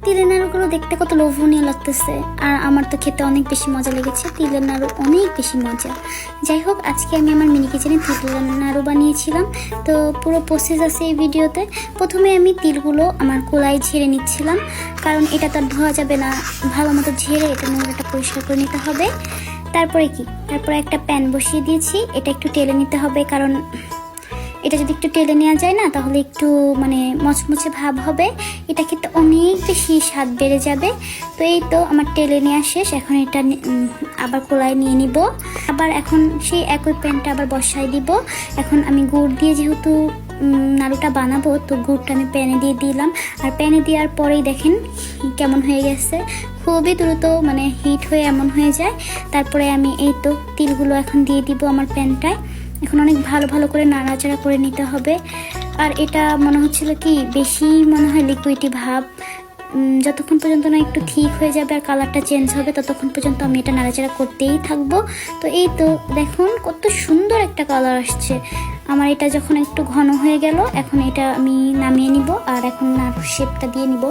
তিলের নাড়ুগুলো দেখতে কত লোভনীয় লাগতেছে, আর আমার তো খেতে অনেক বেশি মজা লেগেছে। তিলের নাড়ু অনেক বেশি মজা। যাই হোক, আজকে আমি আমার মিনি কিচেনে তিলের নাড়ু বানিয়েছিলাম। তো পুরো প্রসেস আছে এই ভিডিওতে। প্রথমে আমি তিলগুলো আমার কড়াইয়ে ঝেড়ে নিচ্ছিলাম, কারণ এটা তো আর ধোয়া যাবে না। ভালো মতো ঝেড়ে এটা নোংরাটা পরিষ্কার করে নিতে হবে। তারপরে একটা প্যান বসিয়ে দিয়েছি। এটা একটু টেলে নিতে হবে, কারণ এটা যদি একটু টেলে নেওয়া যায় না, তাহলে একটু মানে মচমচে ভাব হবে। এটা খেতে অনেক বেশি স্বাদ বেড়ে যাবে। তো এই তো আমার টেলে নেওয়া শেষ। এখন এটা আবার কড়াই নিয়ে নিব। আবার এখন সেই একই প্যানটা আবার বসাই দিব। এখন আমি গুড় দিয়ে যেহেতু নাড়ুটা বানাবো, তো গুড়টা আমি প্যানে দিয়ে দিলাম। আর প্যানে দেওয়ার পরেই দেখেন কেমন হয়ে গেছে, খুবই দ্রুত মানে হিট হয়ে এমন হয়ে যায়। তারপরে আমি এই তো তিলগুলো এখন দিয়ে দিব আমার প্যানটায়। এখন অনেক ভালো ভালো করে নাড়াচাড়া করে নিতে হবে। আর এটা মনে হচ্ছিল কি বেশি মনে হয় লিকুইডি ভাব। যতক্ষণ পর্যন্ত না একটু ঠিক হয়ে যাবে আর কালারটা চেঞ্জ হবে, ততক্ষণ পর্যন্ত আমি এটা নাড়াচাড়া করতেই থাকবো। তো এই তো দেখুন কত সুন্দর একটা কালার আসছে। আমার এটা যখন একটু ঘন হয়ে গেল, এখন এটা আমি নামিয়ে নিব। আর এখন নাড়ুর শেপটা দিয়ে নিব।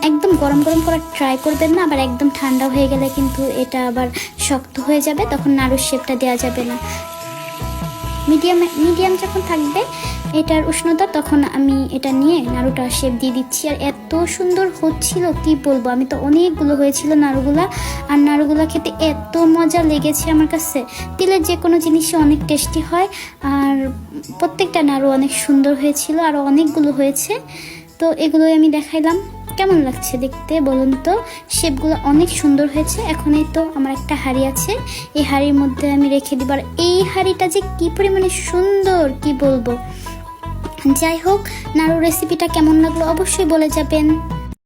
একদম গরম গরম করার ট্রাই করবেন না, আবার একদম ঠান্ডা হয়ে গেলে কিন্তু এটা আবার শক্ত হয়ে যাবে, তখন নাড়ুর শেপটা দেওয়া যাবে না। মিডিয়াম যখন থাকবে এটার উষ্ণতা, তখন আমি এটা নিয়ে নাড়ুটা শেপ দিয়ে দিচ্ছি। আর এত সুন্দর হচ্ছিল কি বলবো, আমি তো অনেকগুলো হয়েছিল নাড়ুগুলা। আর নাড়ুগুলা খেতে এত মজা লেগেছে আমার কাছে। তিলের যে কোনো জিনিসই অনেক টেস্টি হয়, আর প্রত্যেকটা নাড়ু অনেক সুন্দর হয়েছিল, আর অনেকগুলো হয়েছে। তো এগুলোই আমি দেখাইলাম। কেমন লাগছে দেখতে বলুন তো? শেপগুলো অনেক সুন্দর হয়েছে। এখন এই তো আমার একটা হাঁড়ি আছে, এই হাঁড়ির মধ্যে আমি রেখে দিব। আর এই হাঁড়িটা যে কি পরিমাণে সুন্দর কি বলবো। যাই হোক, নাড়ু রেসিপিটা কেমন লাগলো অবশ্যই বলে যাবেন।